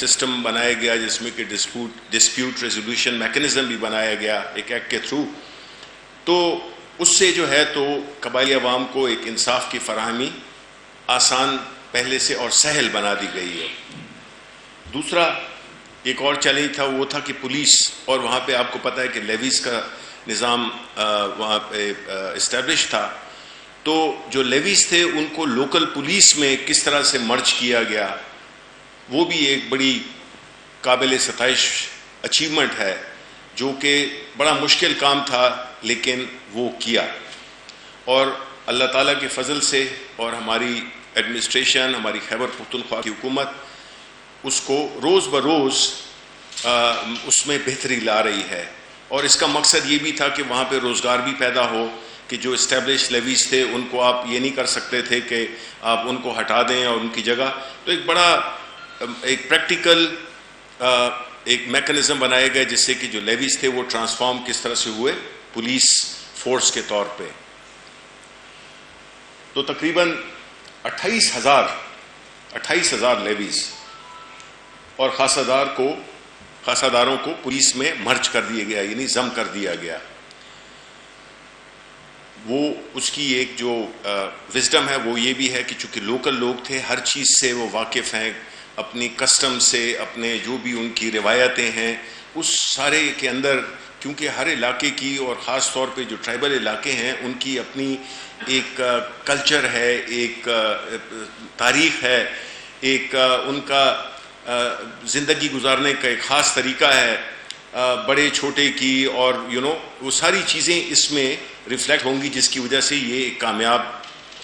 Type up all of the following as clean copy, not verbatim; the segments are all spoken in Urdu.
سسٹم بنایا گیا جس میں کہ ڈسپیوٹ ریزولوشن میکنزم بھی بنایا گیا ایک ایکٹ کے تھرو، تو اس سے جو ہے تو قبائلی عوام کو ایک انصاف کی فراہمی آسان پہلے سے اور سہل بنا دی گئی ہے۔ دوسرا ایک اور چیلنج تھا، وہ تھا کہ پولیس، اور وہاں پہ آپ کو پتہ ہے کہ لیویز کا نظام وہاں پہ اسٹیبلش تھا، تو جو لیویز تھے ان کو لوکل پولیس میں کس طرح سے مرج کیا گیا، وہ بھی ایک بڑی قابل ستائش اچیومنٹ ہے، جو کہ بڑا مشکل کام تھا لیکن وہ کیا، اور اللہ تعالیٰ کے فضل سے اور ہماری ایڈمنسٹریشن، ہماری خیبر پختونخوا کی حکومت اس کو روز بروز اس میں بہتری لا رہی ہے، اور اس کا مقصد یہ بھی تھا کہ وہاں پہ روزگار بھی پیدا ہو، کہ جو اسٹیبلش لیویز تھے ان کو آپ یہ نہیں کر سکتے تھے کہ آپ ان کو ہٹا دیں اور ان کی جگہ، تو ایک بڑا ایک پریکٹیکل ایک میکنزم بنایا گیا جس سے کہ جو لیویز تھے وہ ٹرانسفارم کس طرح سے ہوئے پولیس فورس کے طور پہ۔ تو تقریباً 28,000 لیویز اور خاصہ داروں کو پولیس میں مرج کر دیا گیا، یعنی ضم کر دیا گیا۔ وہ اس کی ایک جو وزڈم ہے وہ یہ بھی ہے کہ چونکہ لوکل لوگ تھے، ہر چیز سے وہ واقف ہیں، اپنی کسٹم سے، اپنے جو بھی ان کی روایتیں ہیں اس سارے کے اندر، کیونکہ ہر علاقے کی اور خاص طور پہ جو ٹرائبل علاقے ہیں ان کی اپنی ایک کلچر ہے، ایک تاریخ ہے، ایک ان کا زندگی گزارنے کا ایک خاص طریقہ ہے، بڑے چھوٹے کی، اور وہ ساری چیزیں اس میں ریفلیکٹ ہوں گی، جس کی وجہ سے یہ کامیاب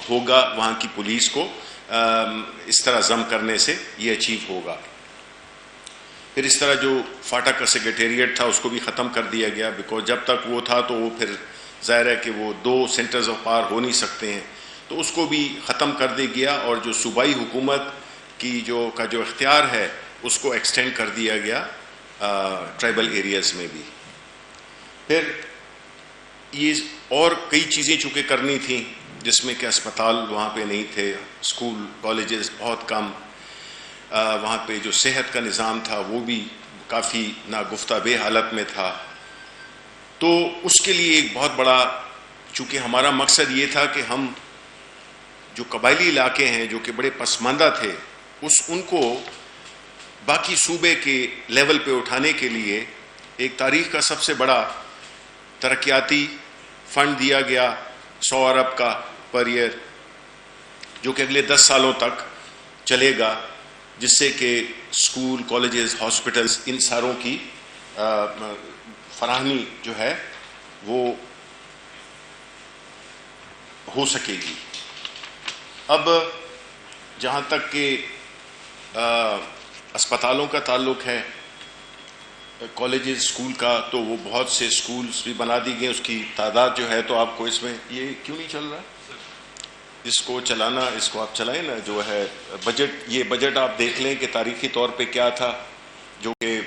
ہوگا، وہاں کی پولیس کو اس طرح ضم کرنے سے یہ اچیو ہوگا۔ پھر اس طرح جو فاٹا کا سیکریٹریٹ تھا اس کو بھی ختم کر دیا گیا، بیکاز جب تک وہ تھا تو وہ پھر ظاہر ہے کہ وہ 2 سینٹرز آف پاور ہو نہیں سکتے ہیں، تو اس کو بھی ختم کر دیا گیا، اور جو صوبائی حکومت کی جو اختیار ہے اس کو ایکسٹینڈ کر دیا گیا ٹرائبل ایریاز میں بھی۔ پھر یہ اور کئی چیزیں چونکہ کرنی تھیں، جس میں کہ اسپتال وہاں پہ نہیں تھے، اسکول کالجز بہت کم، وہاں پہ جو صحت کا نظام تھا وہ بھی کافی ناگفتہ بے حالت میں تھا، تو اس کے لیے ایک بہت بڑا، چونکہ ہمارا مقصد یہ تھا کہ ہم جو قبائلی علاقے ہیں جو کہ بڑے پسماندہ تھے ان کو باقی صوبے کے لیول پہ اٹھانے کے لیے ایک تاریخ کا سب سے بڑا ترقیاتی فنڈ دیا گیا 100 ارب کا پر ایئر، جو کہ اگلے 10 سالوں تک چلے گا، جس سے کہ اسکول کالجز ہاسپٹلز ان ساروں کی فراہمی جو ہے وہ ہو سکے گی۔ اب جہاں تک کہ اسپتالوں کا تعلق ہے، کالجز اسکول کا، تو وہ بہت سے اسکولز بھی بنا دی گئے، اس کی تعداد جو ہے تو آپ کو اس میں یہ کیوں نہیں چل رہا، اس کو چلانا، اس کو آپ چلائیں نا، جو ہے بجٹ، یہ بجٹ آپ دیکھ لیں کہ تاریخی طور پہ کیا تھا، جو کہ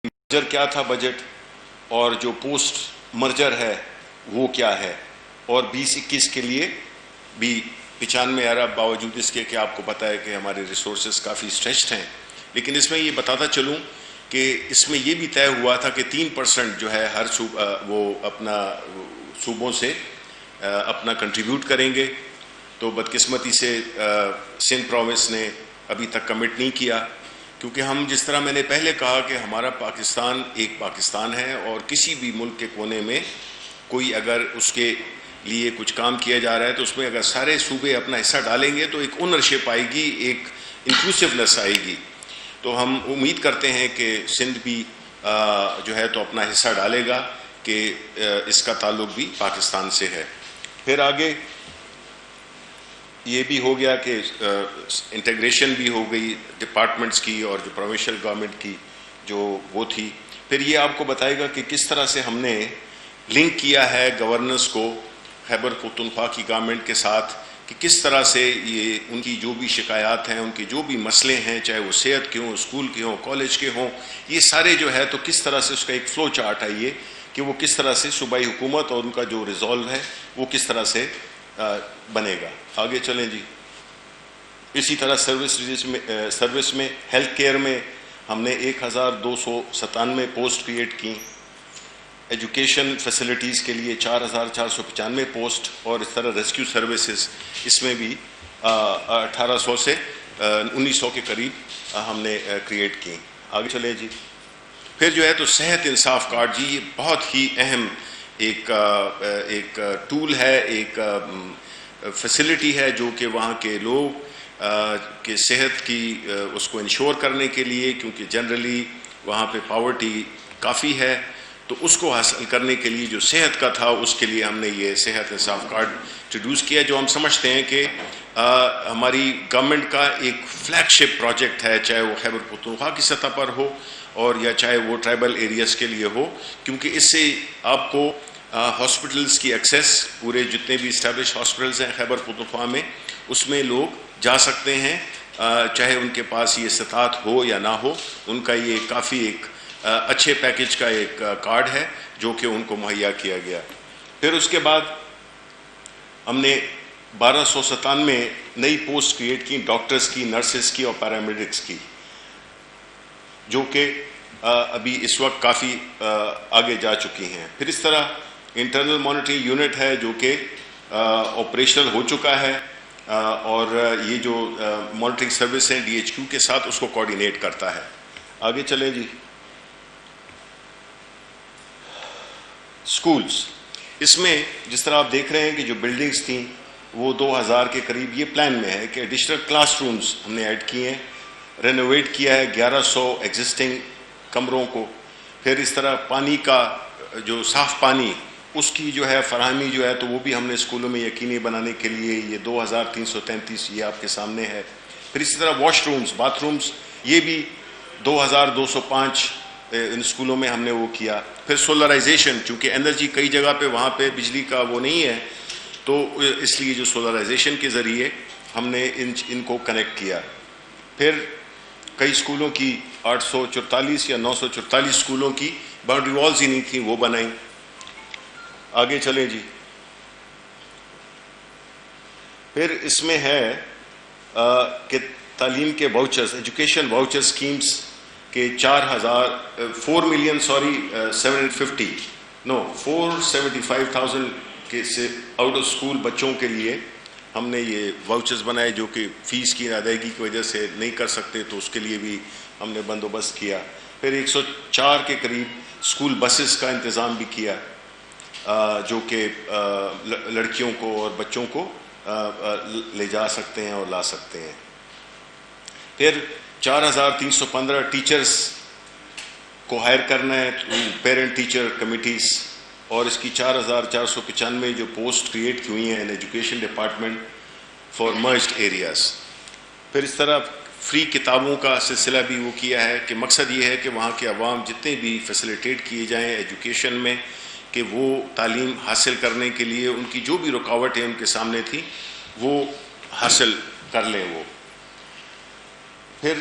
مرجر کیا تھا بجٹ، اور جو پوسٹ مرجر ہے وہ کیا ہے، اور 20-21 کے لیے بھی 95 ارب، باوجود اس کے کہ آپ کو پتہ ہے کہ ہمارے ریسورسز کافی اسٹریچڈ ہیں، لیکن اس میں یہ بتاتا چلوں کہ اس میں یہ بھی طے ہوا تھا کہ 3% جو ہے ہر وہ اپنا صوبوں سے اپنا کنٹریبیوٹ کریں گے، تو بدقسمتی سے سندھ پروونس نے ابھی تک کمٹ نہیں کیا، کیونکہ ہم جس طرح میں نے پہلے کہا کہ ہمارا پاکستان ایک پاکستان ہے، اور کسی بھی ملک کے کونے میں کوئی اگر اس کے لیے کچھ کام کیا جا رہا ہے تو اس میں اگر سارے صوبے اپنا حصہ ڈالیں گے تو ایک اونرشپ آئے گی، ایک انکلوسیونیس آئے گی، تو ہم امید کرتے ہیں کہ سندھ بھی جو ہے تو اپنا حصہ ڈالے گا، کہ اس کا تعلق بھی پاکستان سے ہے۔ پھر آگے یہ بھی ہو گیا کہ انٹیگریشن بھی ہو گئی ڈپارٹمنٹس کی اور جو پروونشل گورنمنٹ کی جو وہ تھی۔ پھر یہ آپ کو بتائے گا کہ کس طرح سے ہم نے لنک کیا ہے گورننس کو خیبر پختونخوا کی گورنمنٹ کے ساتھ، کہ کس طرح سے یہ ان کی جو بھی شکایات ہیں، ان کے جو بھی مسئلے ہیں، چاہے وہ صحت کے ہوں، اسکول کے ہوں، کالج کے ہوں، یہ سارے جو ہے تو کس طرح سے اس کا ایک فلو چارٹ آئیے کہ وہ کس طرح سے صوبائی حکومت اور ان کا جو ریزالو ہے وہ کس طرح سے بنے گا۔ آگے چلیں جی۔ اسی طرح سروس میں ہیلتھ کیئر میں ہم نے 1297 پوسٹ کریٹ کی، ایجوکیشن فیسلٹیز کے لیے 4495 پوسٹ، اور اس طرح ریسکیو سروسز اس میں بھی 1800 سے 1900 کے قریب ہم نے کریٹ کی. آگے چلیں جی. پھر جو ہے تو صحت انصاف کارڈ جی، یہ بہت ہی اہم ایک ٹول ہے، ایک فیسلٹی ہے جو کہ وہاں کے لوگ کہ صحت کی اس کو انشور کرنے کے لیے، کیونکہ جنرلی وہاں پہ پاورٹی کافی ہے، تو اس کو حاصل کرنے کے لیے جو صحت کا تھا اس کے لیے ہم نے یہ صحت انصاف کارڈ انٹروڈیوس کیا، جو ہم سمجھتے ہیں کہ ہماری گورنمنٹ کا ایک فلیگ شپ پروجیکٹ ہے، چاہے وہ خیبر پختونخوا کی سطح پر ہو اور یا چاہے وہ ٹرائبل ایریاز کے لیے ہو، کیونکہ اس سے آپ کو ہاسپٹلز کی ایکسیس، پورے جتنے بھی اسٹیبلش ہاسپٹلز ہیں خیبر پختونخوا میں، اس میں لوگ جا سکتے ہیں، چاہے ان کے پاس یہ استطاعت ہو یا نہ ہو. ان کا یہ کافی ایک اچھے پیکج کا ایک کارڈ ہے جو کہ ان کو مہیا کیا گیا. پھر اس کے بعد ہم نے 1297 نئی پوسٹ کریٹ کی، ڈاکٹرز کی، نرسز کی اور پیرامیڈکس کی، جو کہ ابھی اس وقت کافی آگے جا چکی ہیں. پھر اس طرح انٹرنل مانیٹرنگ یونٹ ہے جو کہ آپریشنل ہو چکا ہے، اور یہ جو مانیٹرنگ سروس ہیں DHQ کے ساتھ اس کو کوآرڈینیٹ کرتا ہے. آگے چلیں جی. سکولز، اس میں جس طرح آپ دیکھ رہے ہیں کہ جو بلڈنگز تھیں وہ 2000 کے قریب، یہ پلان میں ہے کہ ایڈیشنل کلاس رومز ہم نے ایڈ کیے ہیں، رینوویٹ کیا ہے 1100 ایگزسٹنگ کمروں کو. پھر اس طرح پانی کا جو صاف پانی اس کی جو ہے فراہمی جو ہے تو وہ بھی ہم نے اسکولوں میں یقینی بنانے کے لیے یہ 2333 یہ آپ کے سامنے ہے. پھر اسی طرح واش رومز، باتھ رومز، یہ بھی 2205 ان اسکولوں میں ہم نے وہ کیا. پھر سولرائزیشن، چونکہ انرجی کئی جگہ پہ وہاں پہ بجلی کا وہ نہیں ہے، تو اس لیے جو سولرائزیشن کے ذریعے ہم نے ان کو کنیکٹ کیا. پھر کئی اسکولوں کی 844 یا 944 اسکولوں کی باؤنڈری والز ہی نہیں تھیں، وہ بنائیں. آگے چلیں جی. پھر اس میں ہے کہ تعلیم کے واؤچرز، ایجوکیشن واؤچر اسکیمز کے 475,000 کے سے آؤٹ آف اسکول بچوں کے لیے ہم نے یہ واؤچرز بنائے، جو کہ فیس کی ادائیگی کی وجہ سے نہیں کر سکتے، تو اس کے لیے بھی ہم نے بندوبست کیا. پھر 104 کے قریب اسکول بسز کا انتظام بھی کیا، جو کہ لڑکیوں کو اور بچوں کو لے جا سکتے ہیں اور لا سکتے ہیں. پھر 4315 ٹیچرز کو ہائر کرنا ہے پیرنٹ ٹیچر کمیٹیز، اور اس کی 4495 جو پوسٹ کریٹ کی ہوئی ہیں ان education department for merged areas. پھر اس طرح فری کتابوں کا سلسلہ بھی وہ کیا ہے کہ مقصد یہ ہے کہ وہاں کے عوام جتنے بھی فیسیلیٹیٹ کیے جائیں ایجوکیشن میں، کہ وہ تعلیم حاصل کرنے کے لیے ان کی جو بھی رکاوٹیں ان کے سامنے تھی وہ حاصل کر لیں وہ. پھر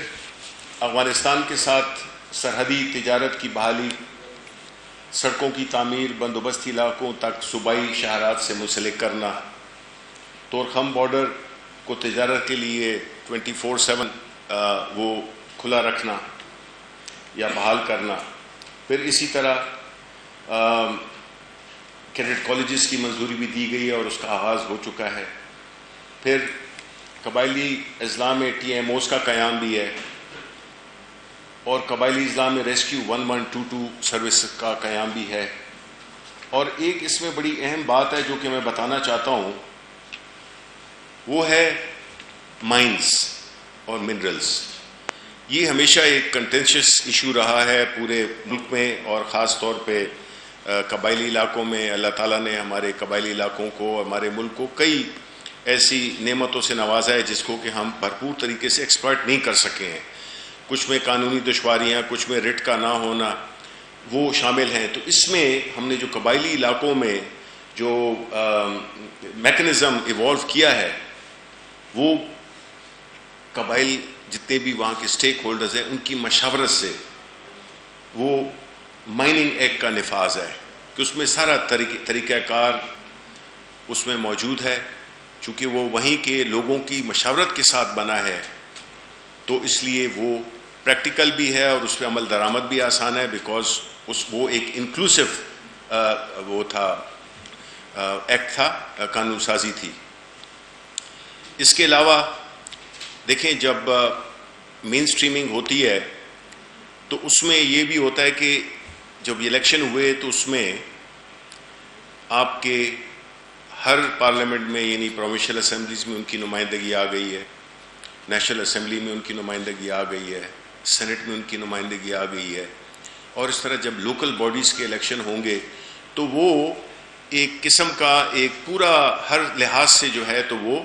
افغانستان کے ساتھ سرحدی تجارت کی بحالی، سڑکوں کی تعمیر، بندوبستی علاقوں تک صوبائی شاہراہات سے منسلک کرنا، طورخم بارڈر کو تجارت کے لیے 24/7 وہ کھلا رکھنا یا بحال کرنا. پھر اسی طرح کیڈٹ کالجز کی منظوری بھی دی گئی ہے اور اس کا آغاز ہو چکا ہے. پھر قبائلی اضلاع میں TMOs کا قیام بھی ہے، اور قبائلی اضلاع میں ریسکیو 1122 سروس کا قیام بھی ہے. اور ایک اس میں بڑی اہم بات ہے جو کہ میں بتانا چاہتا ہوں، وہ ہے مائنز اور منرلز. یہ ہمیشہ ایک کنٹینشس ایشو رہا ہے پورے ملک میں، اور خاص طور پہ قبائلی علاقوں میں. اللہ تعالیٰ نے ہمارے قبائلی علاقوں کو، ہمارے ملک کو کئی ایسی نعمتوں سے نوازا ہے جس کو کہ ہم بھرپور طریقے سے ایکسپلائٹ نہیں کر سکے ہیں. کچھ میں قانونی دشواریاں، کچھ میں رٹ کا نہ ہونا، وہ شامل ہیں. تو اس میں ہم نے جو قبائلی علاقوں میں جو میکنزم ایوالو کیا ہے، وہ قبائل جتنے بھی وہاں کے سٹیک ہولڈرز ہیں ان کی مشاورت سے وہ مائننگ ایکٹ کا نفاذ ہے، کہ اس میں سارا طریقہ کار اس میں موجود ہے. چونکہ وہ وہیں کے لوگوں کی مشاورت کے ساتھ بنا ہے، تو اس لیے وہ پریکٹیکل بھی ہے اور اس پہ عمل درآمد بھی آسان ہے، بیکاز وہ ایک انکلوسیو وہ تھا ایکٹ تھا، قانون سازی تھی۔ اس کے علاوہ دیکھیں جب مین سٹریمنگ ہوتی ہے تو اس میں یہ بھی ہوتا ہے کہ جب الیکشن ہوئے تو اس میں آپ کے ہر پارلیمنٹ میں یعنی پروونشل اسمبلیز میں ان کی نمائندگی آ گئی ہے، نیشنل اسمبلی میں ان کی نمائندگی آ گئی ہے، سینٹ میں ان کی نمائندگی آ گئی ہے، اور اس طرح جب لوکل باڈیز کے الیکشن ہوں گے تو وہ ایک قسم کا ایک پورا ہر لحاظ سے جو ہے تو وہ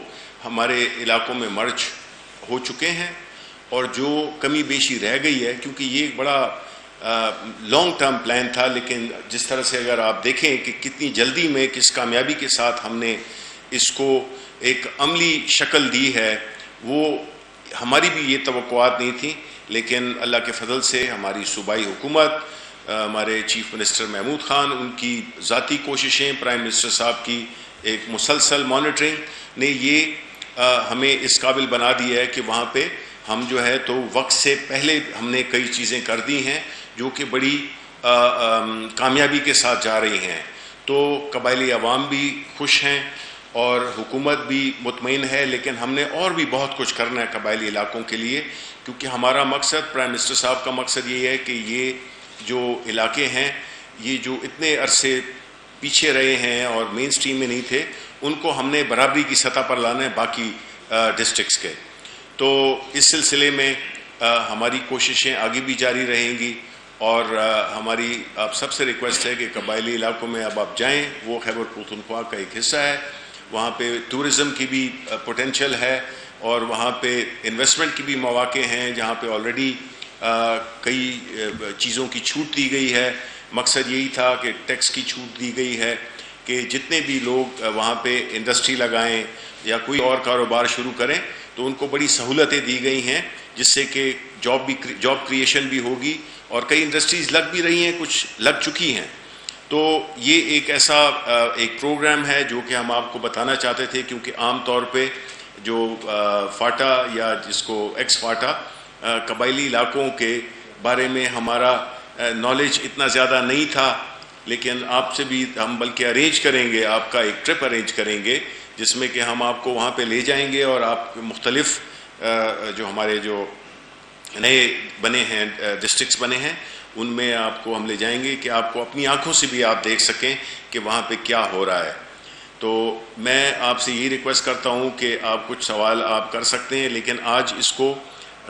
ہمارے علاقوں میں مرج ہو چکے ہیں، اور جو کمی بیشی رہ گئی ہے کیونکہ یہ ایک بڑا لانگ ٹرم پلان تھا، لیکن جس طرح سے اگر آپ دیکھیں کہ کتنی جلدی میں کس کامیابی کے ساتھ ہم نے اس کو ایک عملی شکل دی ہے، وہ ہماری بھی یہ توقعات نہیں تھیں، لیکن اللہ کے فضل سے ہماری صوبائی حکومت، ہمارے چیف منسٹر محمود خان، ان کی ذاتی کوششیں، پرائم منسٹر صاحب کی ایک مسلسل مانیٹرنگ نے یہ ہمیں اس قابل بنا دیا ہے کہ وہاں پہ ہم جو ہے تو وقت سے پہلے ہم نے کئی چیزیں کر دی ہیں جو کہ بڑی کامیابی کے ساتھ جا رہی ہیں۔ تو قبائلی عوام بھی خوش ہیں اور حکومت بھی مطمئن ہے، لیکن ہم نے اور بھی بہت کچھ کرنا ہے قبائلی علاقوں کے لیے، کیونکہ ہمارا مقصد، پرائم منسٹر صاحب کا مقصد یہ ہے کہ یہ جو علاقے ہیں، یہ جو اتنے عرصے پیچھے رہے ہیں اور مین سٹریم میں نہیں تھے، ان کو ہم نے برابری کی سطح پر لانا ہے باقی ڈسٹرکٹس کے۔ تو اس سلسلے میں ہماری کوششیں آگے بھی جاری رہیں گی، اور ہماری آپ سب سے ریکویسٹ ہے کہ قبائلی علاقوں میں اب آپ جائیں، وہ خیبر پختونخوا کا ایک حصہ ہے، وہاں پہ ٹورزم کی بھی پوٹینشیل ہے، اور وہاں پہ انویسٹمنٹ کی بھی مواقع ہیں، جہاں پہ آلریڈی کئی چیزوں کی چھوٹ دی گئی ہے۔ مقصد یہی تھا کہ ٹیکس کی چھوٹ دی گئی ہے کہ جتنے بھی لوگ وہاں پہ انڈسٹری لگائیں یا کوئی اور کاروبار شروع کریں تو ان کو بڑی سہولتیں دی گئی ہیں، جس سے کہ جاب کریشن بھی ہوگی، اور کئی انڈسٹریز لگ بھی رہی ہیں، کچھ لگ چکی ہیں۔ تو یہ ایک ایسا ایک پروگرام ہے جو کہ ہم آپ کو بتانا چاہتے تھے، کیونکہ عام طور پہ جو فاٹا یا جس کو ایکس فاٹا قبائلی علاقوں کے بارے میں ہمارا نالج اتنا زیادہ نہیں تھا، لیکن آپ سے بھی ہم بلکہ ارینج کریں گے، آپ کا ایک ٹرپ ارینج کریں گے جس میں کہ ہم آپ کو وہاں پہ لے جائیں گے، اور آپ مختلف جو ہمارے جو نئے بنے ہیں ڈسٹرکٹس بنے ہیں ان میں آپ کو ہم لے جائیں گے کہ آپ کو اپنی آنکھوں سے بھی آپ دیکھ سکیں کہ وہاں پہ کیا ہو رہا ہے۔ تو میں آپ سے یہی ریکویسٹ کرتا ہوں کہ آپ کچھ سوال آپ کر سکتے ہیں، لیکن آج اس کو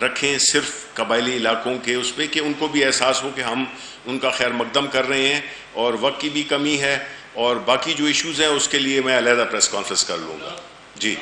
رکھیں صرف قبائلی علاقوں کے اس پہ کہ ان کو بھی احساس ہو کہ ہم ان کا خیر مقدم کر رہے ہیں، اور وقت کی بھی کمی ہے، اور باقی جو ایشوز ہیں اس کے لیے میں علیحدہ پریس کانفرنس کر لوں گا۔ جی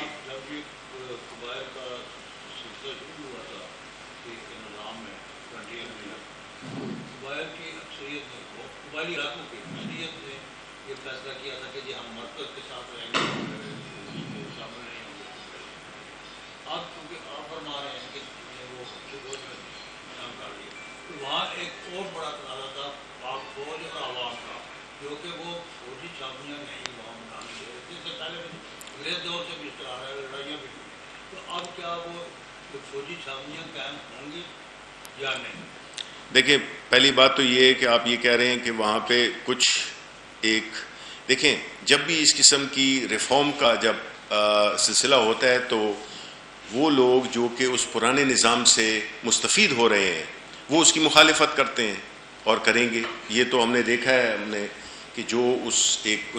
وہاں ایک اور بڑا تنازع تھا پاک فوج اور عوام کا، جو کہ وہ فوجی چھاؤنیاں نہیں وہاں بنانے دے رہے تھے۔ اس سے پہلے انگریز دور سے بھی اس طرح رہا ہے، لڑائیاں بھی ہوئی، تو اب کیا وہ فوجی چھاؤنیاں قائم ہوں گی یا نہیں؟ دیکھیں، پہلی بات تو یہ ہے کہ آپ یہ کہہ رہے ہیں کہ وہاں پہ کچھ ایک دیکھیں، جب بھی اس قسم کی ریفارم کا جب سلسلہ ہوتا ہے تو وہ لوگ جو کہ اس پرانے نظام سے مستفید ہو رہے ہیں وہ اس کی مخالفت کرتے ہیں اور کریں گے۔ یہ تو ہم نے دیکھا ہے ہم نے کہ جو اس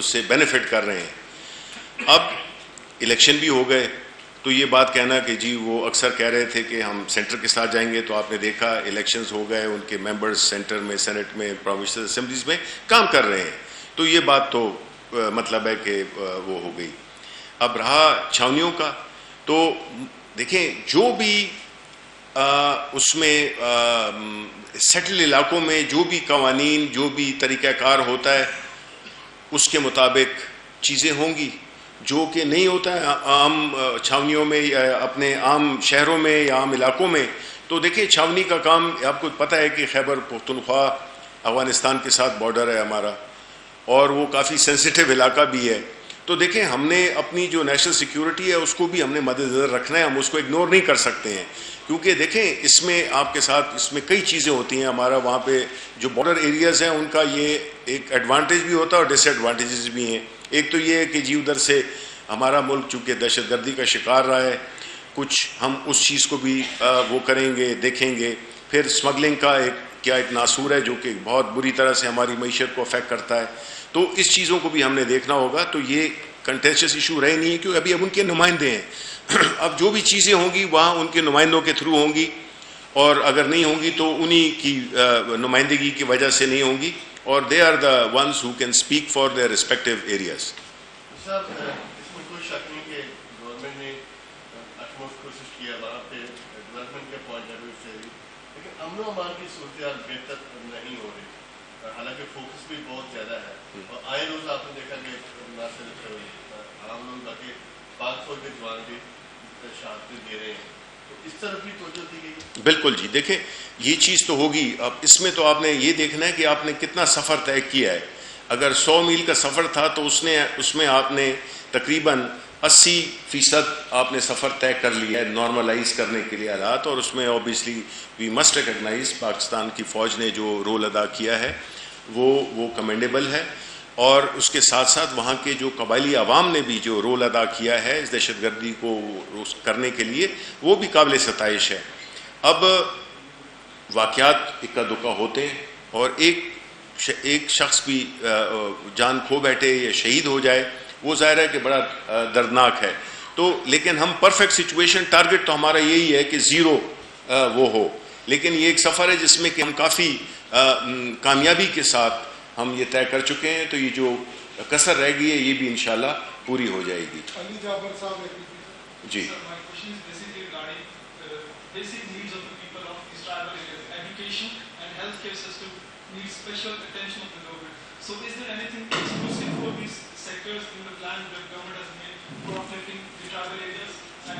سے بینیفٹ کر رہے ہیں۔ اب الیکشن بھی ہو گئے تو یہ بات کہنا کہ جی وہ اکثر کہہ رہے تھے کہ ہم سینٹر کے ساتھ جائیں گے، تو آپ نے دیکھا الیکشنز ہو گئے، ان کے ممبرز سینٹر میں، سینٹ میں، پروونشل اسمبلیز میں کام کر رہے ہیں، تو یہ بات تو مطلب ہے کہ وہ ہو گئی۔ اب رہا چھاونیوں کا، تو دیکھیں جو بھی اس میں سیٹل علاقوں میں جو بھی قوانین، جو بھی طریقہ کار ہوتا ہے اس کے مطابق چیزیں ہوں گی، جو کہ نہیں ہوتا ہے عام چھاونیوں میں یا اپنے عام شہروں میں یا عام علاقوں میں۔ تو دیکھیں چھاونی کا کام آپ کو پتہ ہے کہ خیبر پختونخوا افغانستان کے ساتھ بارڈر ہے ہمارا، اور وہ کافی سینسیٹیو علاقہ بھی ہے، تو دیکھیں ہم نے اپنی جو نیشنل سیکیورٹی ہے اس کو بھی ہم نے مد نظر رکھنا ہے, ہم اس کو اگنور نہیں کر سکتے ہیں, کیونکہ دیکھیں اس میں آپ کے ساتھ اس میں کئی چیزیں ہوتی ہیں. ہمارا وہاں پہ جو بارڈر ایریاز ہیں ان کا یہ ایک ایڈوانٹیج بھی ہوتا ہے اور ڈس ایڈوانٹیجز بھی ہیں. ایک تو یہ ہے کہ جی ادھر سے ہمارا ملک چونکہ دہشت گردی کا شکار رہا ہے, کچھ ہم اس چیز کو بھی وہ کریں گے, دیکھیں گے. پھر اسمگلنگ کا ایک ناسور ہے جو کہ بہت بری طرح سے ہماری معیشت کو افیکٹ کرتا ہے, تو اس چیزوں کو بھی ہم نے دیکھنا ہوگا. تو یہ کنٹینشس ایشو رہے نہیں ہے کیونکہ ابھی اب ان کے نمائندے ہیں. اب جو بھی چیزیں ہوں گی وہاں ان کے نمائندوں کے تھرو ہوں گی, اور اگر نہیں ہوں گی تو انہی کی نمائندگی کی وجہ سے نہیں ہوں گی, اور they are the ones who can speak for their respective areas. صاحب اس میں کوئی شک نہیں کہ گورنمنٹ نے اٹموسٹ کوشش کیا وہاں پہ ڈیولپمنٹ کے پوائنٹ آف ویو سے بھی, لیکن امن و امان کی صورتحال بہتر نہیں ہو رہی, حالانکہ فوکس بھی بہت زیادہ ہے. اور آئے روز آپ نے دیکھا کہ نہ صرف عام لوگ بلکہ پاک فوج کے جوان بھی شہادتیں دے رہے ہیں, تو اس طرف بھی توجہ دی گئی. بالکل جی, دیکھیں یہ چیز تو ہوگی. اب اس میں تو آپ نے یہ دیکھنا ہے کہ آپ نے کتنا سفر طے کیا ہے. اگر 100 میل کا سفر تھا تو اس میں آپ نے تقریباً 80% آپ نے سفر طے کر لیا ہے نارملائز کرنے کے لیے حالات, اور اس میں obviously we must recognize Pakistan کی فوج نے جو رول ادا کیا ہے وہ کمینڈیبل ہے. اور اس کے ساتھ ساتھ وہاں کے جو قبائلی عوام نے بھی جو رول ادا کیا ہے اس دہشت گردی کو کرنے کے لیے, وہ بھی قابل ستائش ہے. اب واقعات اکا دکا ہوتے ہیں اور ایک شخص بھی جان کھو بیٹھے یا شہید ہو جائے, وہ ظاہر ہے کہ بڑا دردناک ہے. تو لیکن ہم پرفیکٹ سچویشن, ٹارگٹ تو ہمارا یہی ہے کہ زیرو وہ ہو, لیکن یہ ایک سفر ہے جس میں کہ ہم کافی کامیابی کے ساتھ ہم یہ طے کر چکے ہیں. تو یہ جو کسر رہ گئی ہے یہ بھی انشاءاللہ پوری ہو جائے گی. علی جابر صاحب جی needs special attention of the government. So is there anything exclusive for these sectors in the plan that government has made for affecting the tribal areas? And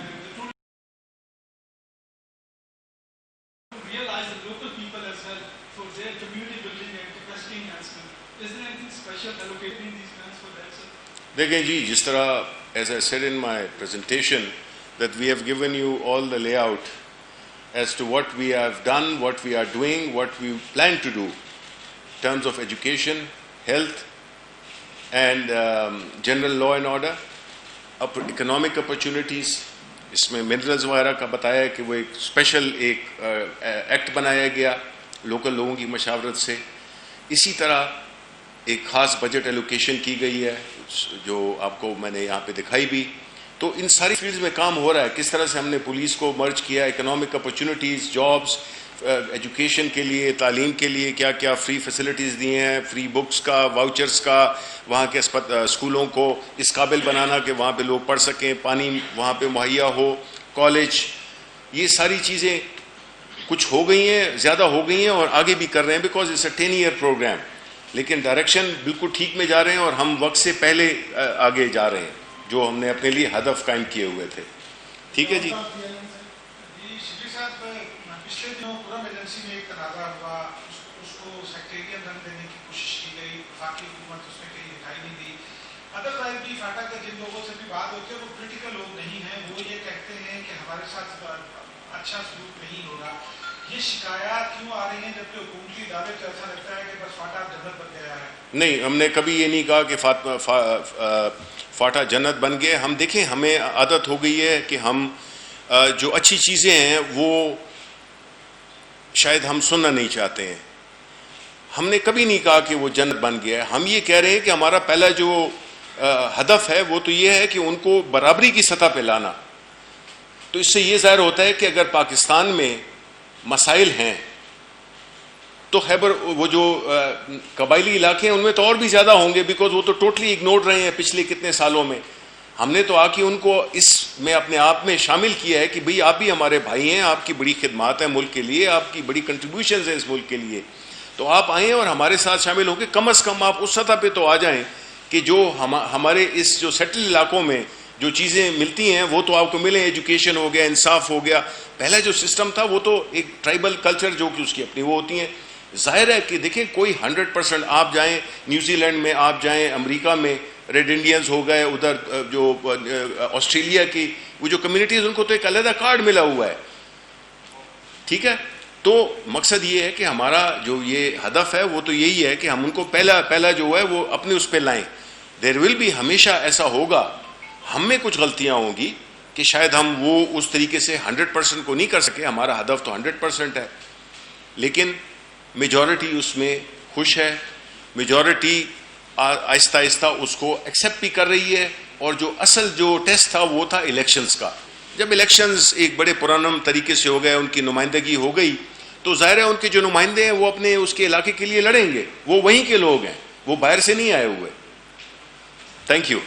to realize the local people as well for their community building and capacity enhancement. Is there anything special allocated in these plans for that, sir? دیکھیں جی, جس طرح as I said in my presentation that we have given you all the layout as to what we have done, what we are doing, what we plan to do in terms of education, health and general law and order, economic opportunities. اس میں منرلز وغیرہ کا بتایا ہے کہ وہ ایک اسپیشل ایکٹ بنایا گیا لوکل لوگوں کی مشاورت سے. اسی طرح ایک خاص بجٹ ایلوکیشن کی گئی ہے جو آپ کو میں نے یہاں پہ دکھائی بھی. تو ان ساری فیلڈز میں کام ہو رہا ہے. کس طرح سے ہم نے پولیس کو مرج کیا, اکنامک اپرچونیٹیز, جابس, ایجوکیشن کے لیے, تعلیم کے لیے کیا کیا فری فیسلٹیز دیے ہیں, فری بکس کا, واؤچرز کا, وہاں کے اسکولوں کو اس قابل بنانا کہ وہاں پہ لوگ پڑھ سکیں, پانی وہاں پہ مہیا ہو, کالج. یہ ساری چیزیں کچھ ہو گئی ہیں, زیادہ ہو گئی ہیں اور آگے بھی کر رہے ہیں because it's a 10 year program. لیکن ڈائریکشن بالکل ٹھیک میں جا رہے ہیں اور ہم وقت سے پہلے آگے جا رہے ہیں جو ہم نے اپنے لیے ہدف قائم کیے ہوئے تھے. ٹھیک ہے جی. شبیر صاحب, پچھلے دنوں پورم ایجنسی میں ایک تنازع ہوا, اس کو سیکٹریٹین رنگ دینے کی کوشش کی گئی, وفاقی حکومت اس میں کہیں دکھائی نہیں دی. ادر ظاہر بھی فاٹا کے جن لوگوں سے بھی بات ہوتی ہے وہ پولیٹیکل لوگ نہیں ہیں, وہ یہ کہتے ہیں کہ ہمارے ساتھ اچھا سلوک نہیں ہو رہا. یہ شکایات کیوں آ رہی ہیں جبکہ حکومتی دعوے سے ایسا لگتا ہے کہ بس فاٹا جنت بن گیا ہے؟ نہیں, ہم نے کبھی یہ نہیں کہا کہ فاٹا جنت بن گئے. ہم دیکھیں ہمیں عادت ہو گئی ہے کہ ہم جو اچھی چیزیں ہیں وہ شاید ہم سننا نہیں چاہتے ہیں. ہم نے کبھی نہیں کہا کہ وہ جنت بن گیا ہے. ہم یہ کہہ رہے ہیں کہ ہمارا پہلا جو ہدف ہے وہ تو یہ ہے کہ ان کو برابری کی سطح پہ لانا. تو اس سے یہ ظاہر ہوتا ہے کہ اگر پاکستان میں مسائل ہیں تو خیبر وہ جو قبائلی علاقے ہیں ان میں تو اور بھی زیادہ ہوں گے بیکاز وہ تو ٹوٹلی اگنورڈ رہے ہیں پچھلے کتنے سالوں میں. ہم نے تو آ کے ان کو اس میں اپنے آپ میں شامل کیا ہے کہ بھئی آپ بھی ہمارے بھائی ہیں, آپ کی بڑی خدمات ہیں ملک کے لیے, آپ کی بڑی کنٹریبیوشنز ہیں اس ملک کے لیے, تو آپ آئیں اور ہمارے ساتھ شامل ہوں گے. کم از کم آپ اس سطح پہ تو آ جائیں کہ جو ہمارے اس جو سیٹل علاقوں میں جو چیزیں ملتی ہیں وہ تو آپ کو ملیں. ایجوکیشن ہو گیا, انصاف ہو گیا. پہلا جو سسٹم تھا وہ تو ایک ٹرائبل کلچر جو کہ اس کی اپنی وہ ہوتی ہیں. ظاہر ہے کہ دیکھیں کوئی 100% آپ جائیں نیوزی لینڈ میں, آپ جائیں امریکہ میں, ریڈ انڈینز ہو گئے, ادھر جو آسٹریلیا کی وہ جو کمیونٹیز, ان کو تو ایک علیحدہ کارڈ ملا ہوا ہے. ٹھیک ہے, تو مقصد یہ ہے کہ ہمارا جو یہ ہدف ہے وہ تو یہی ہے کہ ہم ان کو پہلا جو ہے وہ اپنے اس پہ لائیں. دیر ول بھی, ہمیشہ ایسا ہوگا, ہم میں کچھ غلطیاں ہوں گی کہ شاید ہم وہ اس طریقے سے 100% کو نہیں کر سکے. ہمارا ہدف تو 100% ہے, لیکن میجورٹی اس میں خوش ہے, میجورٹی آہستہ آہستہ اس کو ایکسیپٹ بھی کر رہی ہے. اور جو اصل جو ٹیسٹ تھا وہ تھا الیکشنز کا. جب الیکشنز ایک بڑے پرامن طریقے سے ہو گئے, ان کی نمائندگی ہو گئی, تو ظاہر ہے ان کے جو نمائندے ہیں وہ اپنے اس کے علاقے کے لیے لڑیں گے, وہ وہیں کے لوگ ہیں, وہ باہر سے نہیں آئے ہوئے. Thank you.